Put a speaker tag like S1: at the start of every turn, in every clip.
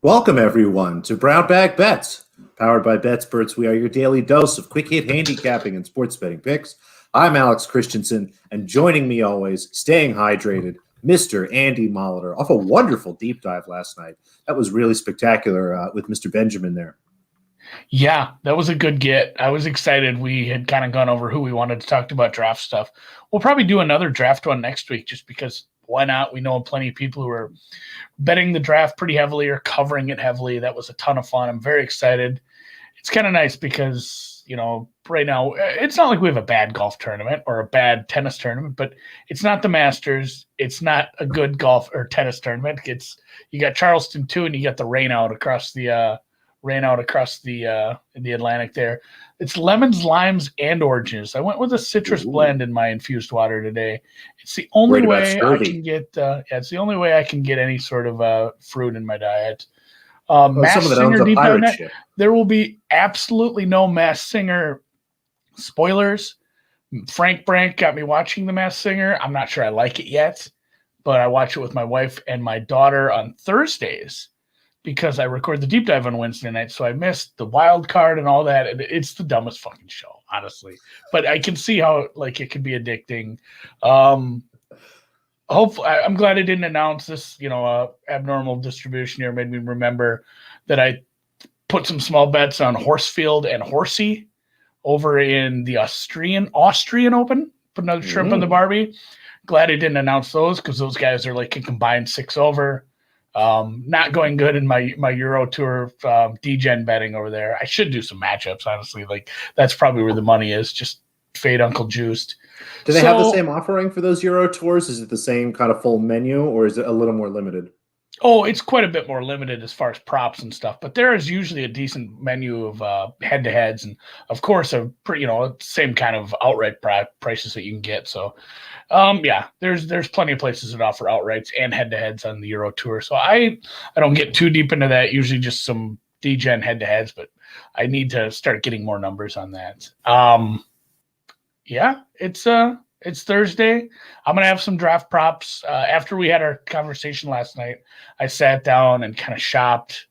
S1: Welcome, everyone, to Brown Bag Bets. Powered by BetSperts, we are your daily dose of quick hit handicapping and sports betting picks. I'm Alex Christensen, and joining me always, staying hydrated, Mr. Andy Molitor, off a wonderful deep dive last night. That was really spectacular with Mr. Benjamin there.
S2: Yeah, that was a good get. I was excited. We had kind of gone over who we wanted to talk about draft stuff. We'll probably do another draft one next week just because why not? We know plenty of people who are betting the draft pretty heavily or covering it heavily. That was a ton of fun. I'm very excited. It's kind of nice because, right now it's not like we have a bad golf tournament or a bad tennis tournament, but it's not the Masters. It's not a good golf or tennis tournament. You got Charleston too, and you got the rain out across the in the Atlantic there. It's lemons, limes, and oranges. I went with a citrus blend in my infused water today. It's the only way I can get. It's the only way I can get any sort of fruit in my diet. Masked Singer deep dive net. There will be absolutely no Masked Singer spoilers. Frank Brank got me watching the Masked Singer. I'm not sure I like it yet, but I watch it with my wife and my daughter on Thursdays, because I record the deep dive on Wednesday night, so I missed the wild card and all that. And it's the dumbest fucking show, honestly. But I can see how it can be addicting. Hopefully, I'm glad I didn't announce this. Abnormal distribution here made me remember that I put some small bets on Horsefield and Horsey over in the Austrian Open. Put another shrimp on the Barbie. Glad I didn't announce those because those guys are like a combined 6 over. Not going good in my Euro Tour DGen betting over there. I should do some matchups, honestly. That's probably where the money is. Just fade Uncle Juiced.
S1: Do they have the same offering for those Euro Tours? Is it the same kind of full menu, or is it a little more limited?
S2: Oh, it's quite a bit more limited as far as props and stuff, but there is usually a decent menu of head-to-heads, and of course, same kind of outright prices that you can get. So, there's plenty of places that offer outrights and head-to-heads on the Euro Tour. So I don't get too deep into that. Usually, just some DGen head-to-heads, but I need to start getting more numbers on that. It's Thursday. I'm going to have some draft props. After we had our conversation last night, I sat down and kind of shopped.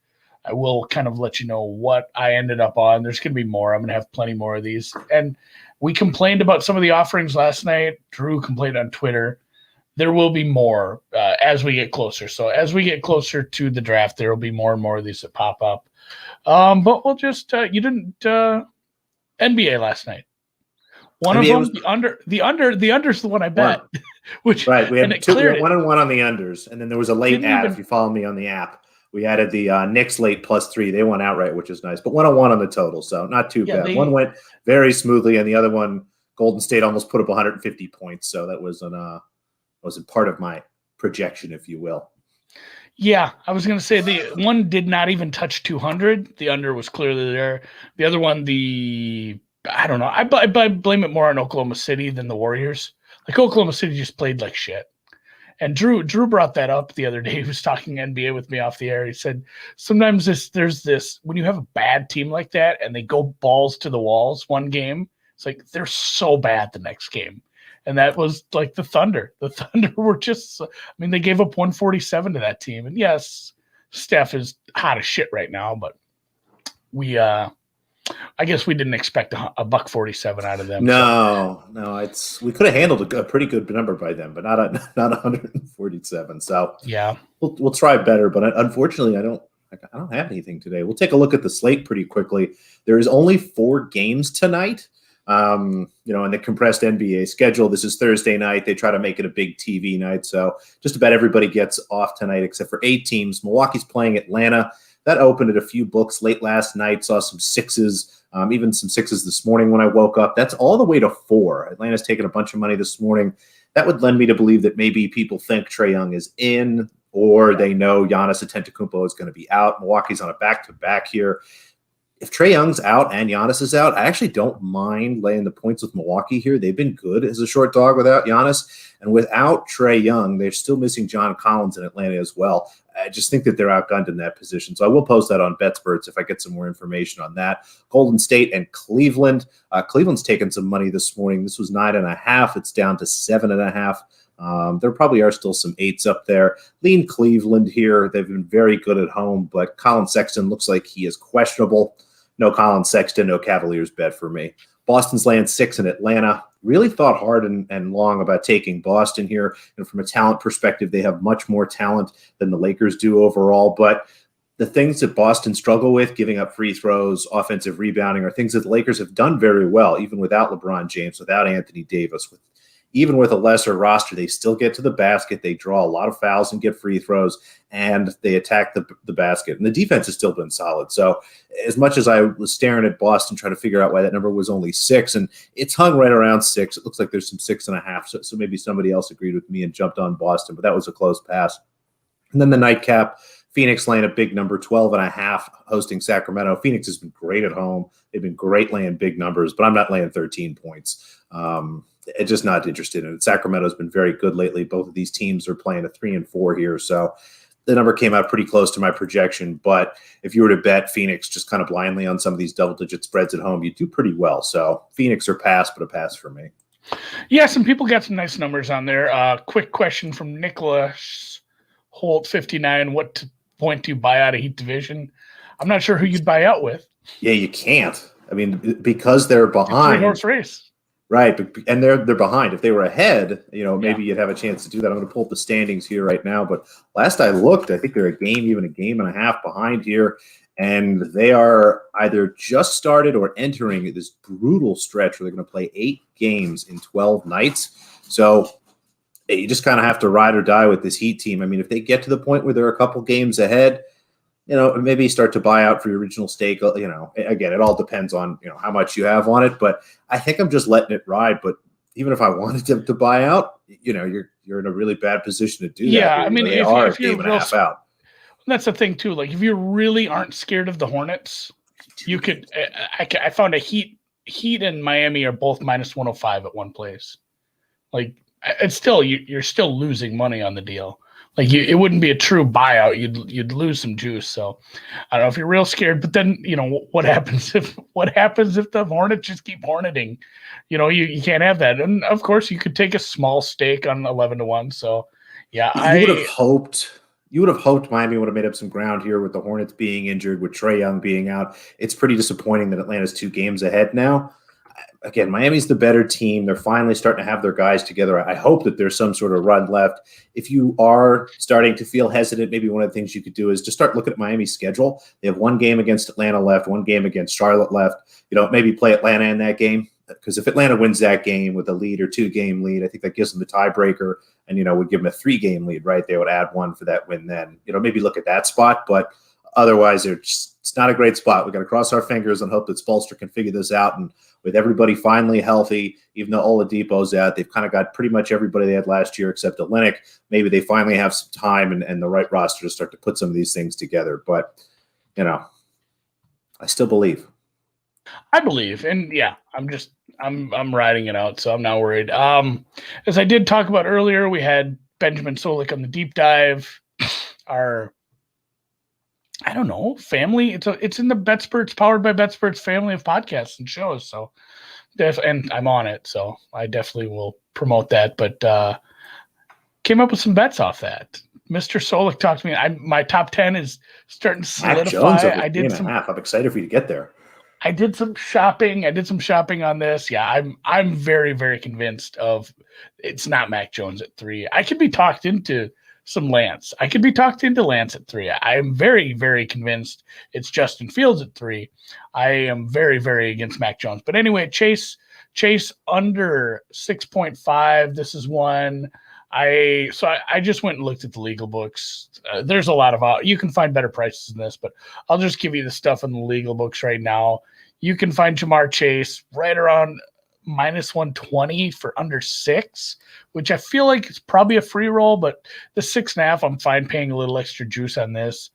S2: I will kind of let you know what I ended up on. There's going to be more. I'm going to have plenty more of these. And we complained about some of the offerings last night. Drew complained on Twitter. There will be more as we get closer. So as we get closer to the draft, there will be more and more of these that pop up. But we'll just you didn't NBA last night. One of them, the under's the one I bet. Which
S1: right, we had 1-1 on the unders, and then there was a late ad. If you follow me on the app, we added the Knicks late +3. They went outright, which is nice, but 1-1 on the total, so not too bad. One went very smoothly, and the other one, Golden State almost put up 150 points. So that wasn't part of my projection, if you will.
S2: Yeah, I was going to say the one did not even touch 200. The under was clearly there. The other one, I don't know. I blame it more on Oklahoma City than the Warriors. Oklahoma City just played like shit. And Drew brought that up the other day. He was talking NBA with me off the air. He said, sometimes there's this, when you have a bad team like that and they go balls to the walls one game, it's like they're so bad the next game. And that was like the Thunder. The Thunder were just, they gave up 147 to that team. And yes, Steph is hot as shit right now, but I guess we didn't expect a $147 out of them.
S1: No, we could have handled a pretty good number by them, but not 147. So
S2: yeah,
S1: we'll try better. But unfortunately, I don't have anything today. We'll take a look at the slate pretty quickly. There is only 4 games tonight. In the compressed NBA schedule. This is Thursday night. They try to make it a big TV night, so just about everybody gets off tonight except for 8 teams. Milwaukee's playing Atlanta. That opened at a few books late last night. Saw some 6s, even some 6s this morning when I woke up. That's all the way to 4. Atlanta's taken a bunch of money this morning. That would lend me to believe that maybe people think Trae Young is in, or they know Giannis Antetokounmpo is going to be out. Milwaukee's on a back-to-back here. If Trae Young's out and Giannis is out, I actually don't mind laying the points with Milwaukee here. They've been good as a short dog without Giannis. And without Trae Young, they're still missing John Collins in Atlanta as well. I just think that they're outgunned in that position. So I will post that on BetSperts if I get some more information on that. Golden State and Cleveland. Cleveland's taken some money this morning. This was 9.5. It's down to 7.5. There probably are still some 8s up there. Lean Cleveland here. They've been very good at home, but Colin Sexton looks like he is questionable. No Colin Sexton, no Cavaliers bet for me. Boston's laying 6 in Atlanta. Really thought hard and long about taking Boston here. And from a talent perspective, they have much more talent than the Lakers do overall. But the things that Boston struggle with, giving up free throws, offensive rebounding, are things that the Lakers have done very well, even without LeBron James, without Anthony Davis, even with a lesser roster. They still get to the basket. They draw a lot of fouls and get free throws, and they attack the basket. And the defense has still been solid. So as much as I was staring at Boston trying to figure out why that number was only 6, and it's hung right around 6. It looks like there's some 6.5. So maybe somebody else agreed with me and jumped on Boston, but that was a close pass. And then the nightcap, Phoenix laying a big number, 12.5, hosting Sacramento. Phoenix has been great at home. They've been great laying big numbers, but I'm not laying 13 points. Just not interested in it. Sacramento's been very good lately. Both of these teams are playing a 3-4 here. So the number came out pretty close to my projection. But if you were to bet Phoenix just kind of blindly on some of these double-digit spreads at home, you do pretty well. So Phoenix or pass, but a pass for me.
S2: Yeah, some people got some nice numbers on there. Quick question from Nicholas Holt, 59. What point do you buy out of Heat Division? I'm not sure who you'd buy out with.
S1: Yeah, you can't. I mean, because they're behind.
S2: Three-horse race.
S1: Right, and they're behind. If they were ahead, maybe you'd have a chance to do that. I'm going to pull up the standings here right now, but last I looked, I think they're even a game and a half behind here, and they are either just started or entering this brutal stretch where they're going to play 8 games in 12 nights. So you just kind of have to ride or die with this Heat team. I mean, if they get to the point where they're a couple games ahead, maybe start to buy out for your original stake. Again, it all depends on, how much you have on it, but I think I'm just letting it ride. But even if I wanted to buy out, you're in a really bad position to do that.
S2: Yeah, I mean,
S1: they are a game and a half out.
S2: That's the thing too. Like, if you really aren't scared of the Hornets, you could. I found a Heat and Miami are both -105 at one place. Like, it's still you're still losing money on the deal. Like, it wouldn't be a true buyout. You'd lose some juice. So I don't know if you're real scared, but then what happens if the Hornets just keep horneting? You can't have that. And of course, you could take a small stake on 11-1. So yeah,
S1: you would have hoped Miami would have made up some ground here with the Hornets being injured, with Trae Young being out. It's pretty disappointing that Atlanta's 2 games ahead now. Again, Miami's the better team. They're finally starting to have their guys together. I hope that there's some sort of run left. If you are starting to feel hesitant, maybe one of the things you could do is just start looking at Miami's schedule. They have 1 game against Atlanta left, 1 game against Charlotte left. Maybe play Atlanta in that game, because if Atlanta wins that game with a lead or 2-game lead, I think that gives them the tiebreaker and, would give them a 3-game lead, right? They would add 1 for that win then. Maybe look at that spot, but otherwise it's not a great spot. We got to cross our fingers and hope that Spoelstra can figure this out. And with everybody finally healthy, even though Oladipo's out, they've kind of got pretty much everybody they had last year except Olynyk. Maybe they finally have some time and the right roster to start to put some of these things together. But, I still believe.
S2: I believe. And yeah, I'm riding it out, so I'm not worried. As I did talk about earlier, we had Benjamin Solik on the deep dive. Our family. It's in the BetSperts, powered by BetSperts family of podcasts and shows. So, and I'm on it, so I definitely will promote that. But came up with some bets off that. Mr. Solik talked to me. My top 10 is starting to solidify.
S1: I did some half. I'm excited for you to get there.
S2: I did some shopping. on this. Yeah, I'm very, very convinced of it's not Mac Jones at 3. I could be talked into some Lance. I could be talked into Lance at 3. I'm very, very convinced it's Justin Fields at 3. I am very, very against Mac Jones. But anyway, Chase under 6.5. This is one. I just went and looked at the legal books. There's a lot of you can find better prices than this, but I'll just give you the stuff in the legal books right now. You can find Jamar Chase right around -120 for under 6, which I feel like is probably a free roll, but the 6.5, I'm fine paying a little extra juice on this.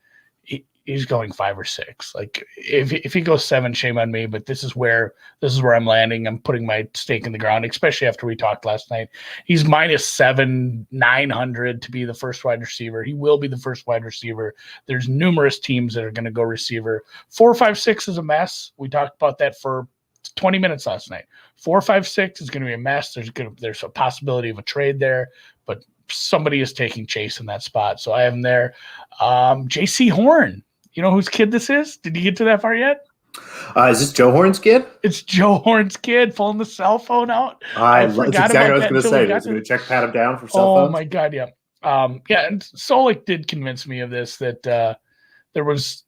S2: He's going 5 or 6. Like, if he goes 7, shame on me, but this is where I'm landing. I'm putting my stake in the ground, especially after we talked last night. He's -7, 900 to be the first wide receiver. He will be the first wide receiver. There's numerous teams that are going to go receiver. 4, 5, 6 is a mess. We talked about that for 20 minutes last night. 4, 5, 6 is going to be a mess. There's a possibility of a trade there. but somebody is taking chase in that spot. So I have him there. JC Horn. You know whose kid this is? Did you get to that far yet?
S1: Is this Joe Horn's kid?
S2: It's Joe Horn's kid pulling the cell phone out.
S1: That's exactly what I was going to say. I was going to check pat him down for cell phones.
S2: Oh my God, yeah. And Solik did convince me of this, that there was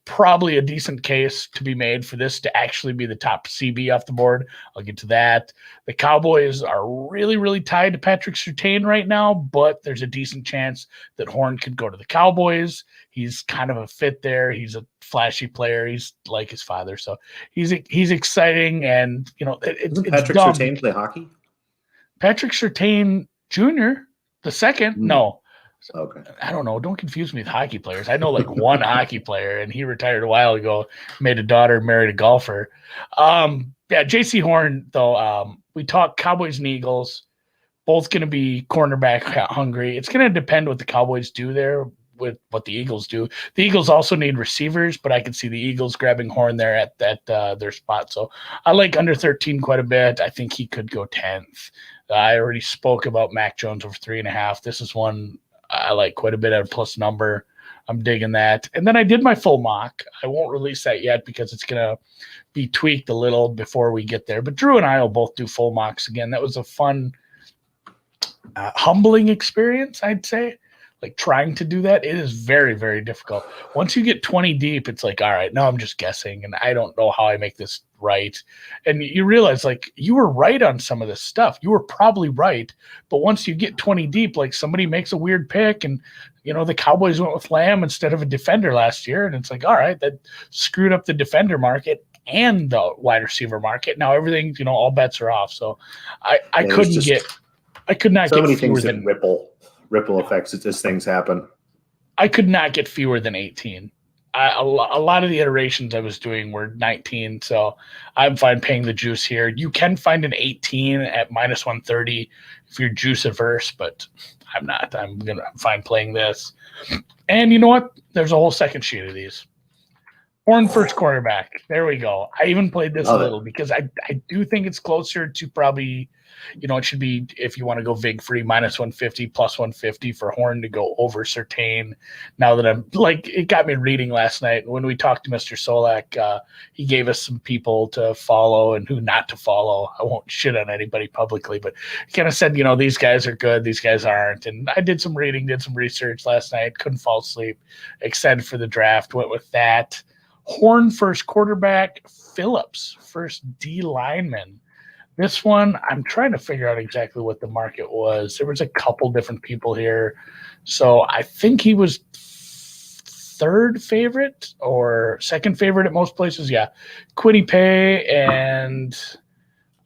S2: probably a decent case to be made for this to actually be the top CB off the board. I'll get to that. The Cowboys are really, really tied to Patrick Surtain right now, but there's a decent chance that Horn could go to the Cowboys. He's kind of a fit there. He's a flashy player. He's like his father, so he's exciting. And
S1: Doesn't Patrick Surtain play hockey?
S2: Patrick Surtain Jr. the second, no.
S1: Okay.
S2: I don't know. Don't confuse me with hockey players. I know like one hockey player, and he retired a while ago, made a daughter, married a golfer. JC Horn, though, we talk Cowboys and Eagles, both going to be cornerback hungry. It's going to depend what the Cowboys do there with what the Eagles do. The Eagles also need receivers, but I can see the Eagles grabbing Horn there at their spot. So I like under 13 quite a bit. I think he could go 10th. I already spoke about Mac Jones over 3.5. This is one I like quite a bit at a plus number. I'm digging that. And then I did my full mock. I won't release that yet because it's going to be tweaked a little before we get there. But Drew and I will both do full mocks again. That was a fun, humbling experience, I'd say. Like trying to do that, it is very, very difficult. Once you get 20 deep, it's like, all right, now I'm just guessing, and I don't know how I make this right. And you realize, like, you were right on some of this stuff. You were probably right, but once you get 20 deep, like somebody makes a weird pick, and the Cowboys went with Lamb instead of a defender last year, and it's like, all right, that screwed up the defender market and the wide receiver market. Now everything, all bets are off. So I could not get
S1: so many
S2: fewer
S1: things
S2: than
S1: ripple effects as things happen.
S2: I could not get fewer than 18. A lot of the iterations I was doing were 19, so I'm fine paying the juice here. You can find an 18 at minus 130 if you're juice averse, but I'm not. I'm fine playing this. And you know what? There's a whole second sheet of these. Horn first quarterback. There we go. I even played this a little because I do think it's closer to probably, it should be, if you want to go vig free, minus 150, plus 150 for Horn to go over Surtain. Now that I'm like, it got me reading last night. When we talked to Mr. Solak, he gave us some people to follow and who not to follow. I won't shit on anybody publicly, but he kind of said, these guys are good, these guys aren't. And I did some reading, did some research last night, couldn't fall asleep, excited for the draft, went with that. Horn first quarterback, Phillips first D lineman. This one, I'm trying to figure out exactly what the market was. There was a couple different people here. So I think he was third favorite or second favorite at most places. Yeah. Quiddy Pay and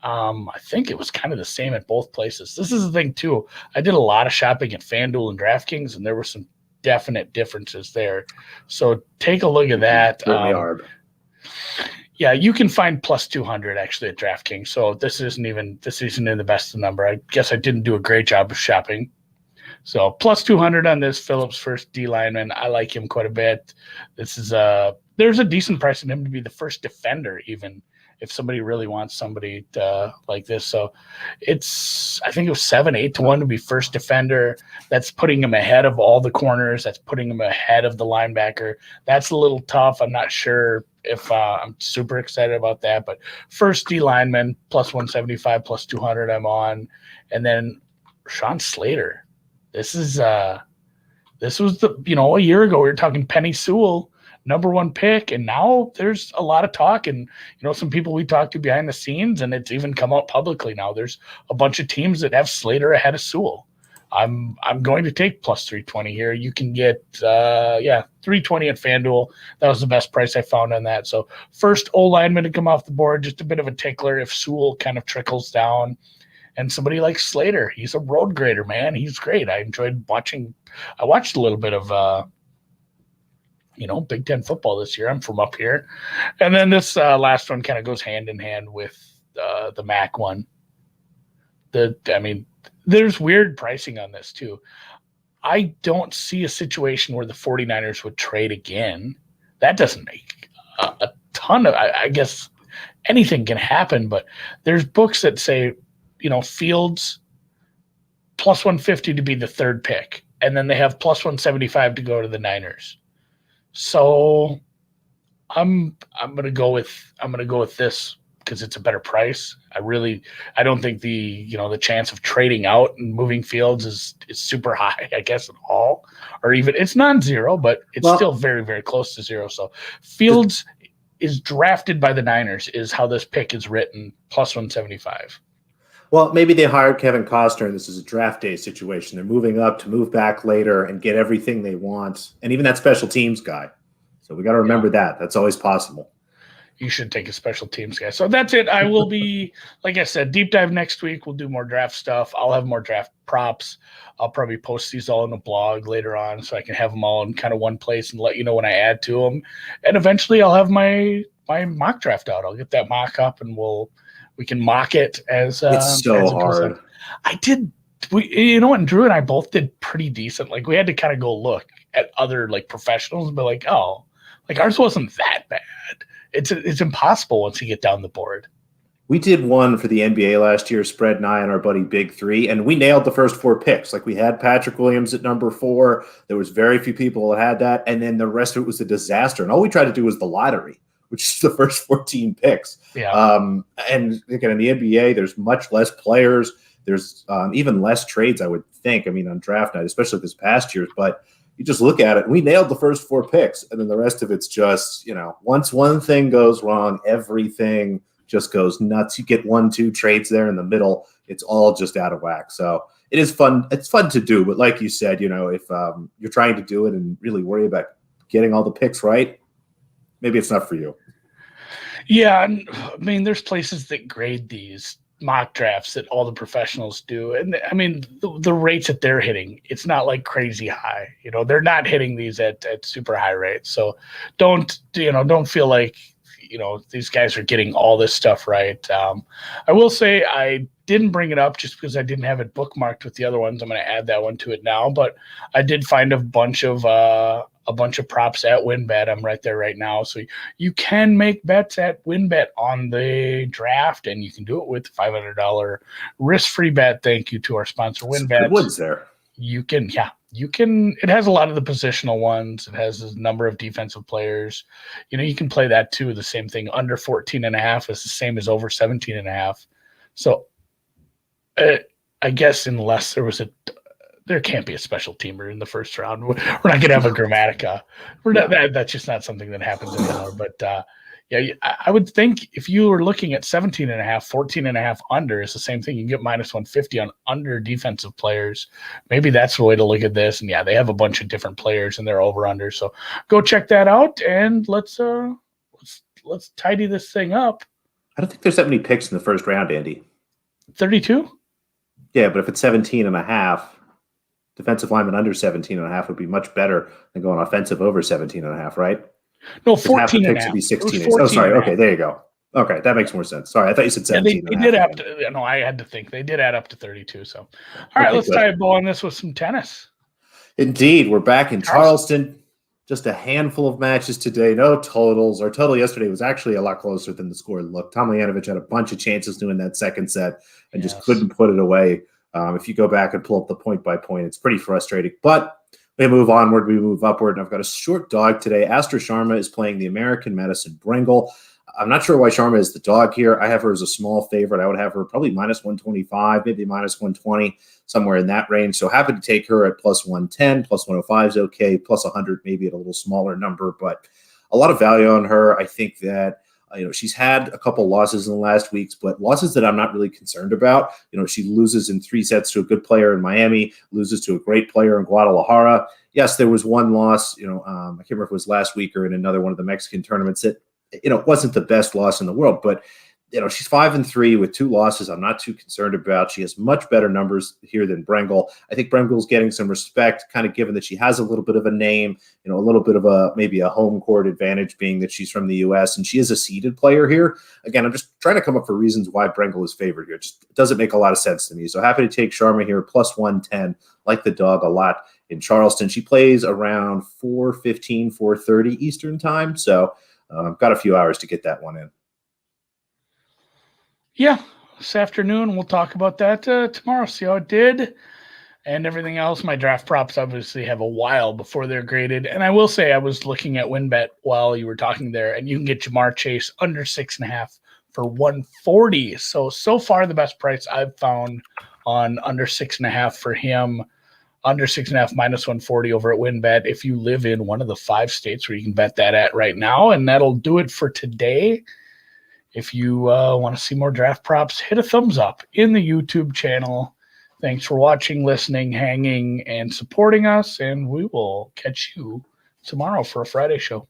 S2: I think it was kind of the same at both places. This is the thing too. I did a lot of shopping at FanDuel and DraftKings, and there were some definite differences there. So take a look at that. Yeah, you can find plus 200 actually at DraftKings. So this isn't in the best of number. I guess I didn't do a great job of shopping. So plus 200 on this Phillips first D lineman. I like him quite a bit. This is there's a decent price in him to be the first defender, even if somebody really wants somebody like this. So I think it was 7-8 to 1 to be first defender. That's putting him ahead of all the corners. That's putting him ahead of the linebacker. That's a little tough. I'm not sure if I'm super excited about that, but first D lineman plus 175 plus 200 I'm on. And then Sean Slater. This was a year ago we were talking Penny Sewell, number one pick, and now there's a lot of talk, and some people we talked to behind the scenes, and it's even come out publicly now. There's a bunch of teams that have Slater ahead of Sewell. I'm going to take plus 320 here. You can get 320 at FanDuel. That was the best price I found on that. So first O lineman to come off the board, just a bit of a tickler if Sewell kind of trickles down. And somebody like Slater, he's a road grader, man. He's great. I enjoyed watching. I watched a little bit of Big Ten football this year. I'm from up here. And then this last one kind of goes hand in hand with the MAC one. There's weird pricing on this too. I don't see a situation where the 49ers would trade again. That doesn't make a ton of, I guess anything can happen, but there's books that say, Fields plus 150 to be the third pick, and then they have plus 175 to go to the Niners. So I'm gonna go with this because it's a better price. I don't think the chance of trading out and moving fields is super high, I guess, at all, or even it's non-zero, but it's still very, very close to zero. So Fields is drafted by the Niners is how this pick is written, plus 175.
S1: Well, maybe they hired Kevin Costner, and this is a draft day situation. They're moving up to move back later and get everything they want, and even that special teams guy. So we got to remember that. That's always possible.
S2: You should take a special teams guy. So that's it. I will be, like I said, deep dive next week. We'll do more draft stuff. I'll have more draft props. I'll probably post these all in a blog later on so I can have them all in kind of one place and let you know when I add to them. And eventually I'll have my mock draft out. I'll get that mock up and we can mock it as
S1: it's so hard.
S2: I did. And Drew and I both did pretty decent. Like we had to kind of go look at other like professionals and be like, oh, like ours wasn't that bad. It's impossible once you get down the board.
S1: We did one for the NBA last year, Spread and I and our buddy Big Three, and we nailed the first 4 picks. Like we had Patrick Williams at number 4. There was very few people that had that, and then the rest of it was a disaster. And all we tried to do was the lottery, which is the first 14 picks.
S2: Yeah.
S1: And again, in the NBA, there's much less players. There's even less trades, I would think. I mean, on draft night, especially this past year, but you just look at it, and we nailed the first 4 picks, and then the rest of it's just, once one thing goes wrong, everything just goes nuts. You get 1-2 trades there in the middle. It's all just out of whack. So it is fun. It's fun to do, but like you said, if you're trying to do it and really worry about getting all the picks right, maybe it's not for you.
S2: Yeah, and I mean, there's places that grade these mock drafts that all the professionals do, and I mean the rates that they're hitting, it's not like crazy high. They're not hitting these at super high rates. So don't feel like these guys are getting all this stuff right. I will say I didn't bring it up just because I didn't have it bookmarked with the other ones. I'm going to add that one to it now, but I did find a bunch of props at WinBet. I'm right there right now. So you can make bets at WinBet on the draft, and you can do it with $500 risk-free bet. Thank you to our sponsor, WinBet.
S1: Good ones there.
S2: You can. It has a lot of the positional ones. It has a number of defensive players. You can play that too. The same thing, under 14.5 is the same as over 17.5. So I guess unless there can't be a special teamer in the first round. We're not going to have a Grammatica. That's just not something that happens anymore. But I would think if you were looking at 17.5, 14.5 under is the same thing. You can get minus 150 on under defensive players. Maybe that's the way to look at this. And they have a bunch of different players and they're over under. So go check that out and let's tidy this thing up.
S1: I don't think there's that many picks in the first round, Andy.
S2: 32?
S1: Yeah, but if it's 17.5, defensive lineman under 17.5 would be much better than going offensive over 17.5, right?
S2: No, 14
S1: and a half. Would be 16. Oh, sorry. Okay, there you go. Okay, that makes more sense. Sorry, I thought you said 17.
S2: They did have to. No, I had to think they did add up to 32. So, all right, let's tie a bow on this with some tennis.
S1: Indeed, we're back in Charleston. Just a handful of matches today. No totals. Our total yesterday was actually a lot closer than the score looked. Tomljanovic had a bunch of chances doing that second set and just couldn't put it away. If you go back and pull up the point by point, it's pretty frustrating. But we move onward, we move upward, and I've got a short dog today. Astra Sharma is playing the American Madison Bringle. I'm not sure why Sharma is the dog here. I have her as a small favorite. I would have her probably minus 125, maybe minus 120, somewhere in that range. So happy to take her at plus 110, plus 105 is okay, plus 100, maybe at a little smaller number, but a lot of value on her. I think that she's had a couple losses in the last weeks, but losses that I'm not really concerned about. She loses in 3 sets to a good player in Miami, loses to a great player in Guadalajara. Yes, there was one loss, I can't remember if it was last week or in another one of the Mexican tournaments that, wasn't the best loss in the world, but she's 5-3 with 2 losses. I'm not too concerned about. She has much better numbers here than Brengle. I think Brengle's getting some respect, kind of given that she has a little bit of a name, a little bit of maybe a home court advantage, being that she's from the U.S. and she is a seeded player here. Again, I'm just trying to come up for reasons why Brengle is favored here. It just doesn't make a lot of sense to me. So happy to take Sharma here, plus 110. Like the dog a lot in Charleston. She plays around 4:15, 4:30 Eastern time. So I've got a few hours to get that one in.
S2: Yeah, this afternoon. We'll talk about that tomorrow. See how it did. And everything else, my draft props obviously have a while before they're graded. And I will say, I was looking at WinBet while you were talking there, and you can get Jamar Chase under 6.5 for 140. So far, the best price I've found on under 6.5 for him, under 6.5 minus 140 over at WinBet. If you live in one of the 5 states where you can bet that at right now, and that'll do it for today. If you want to see more draft props, hit a thumbs up in the YouTube channel. Thanks for watching, listening, hanging, and supporting us, and we will catch you tomorrow for a Friday show.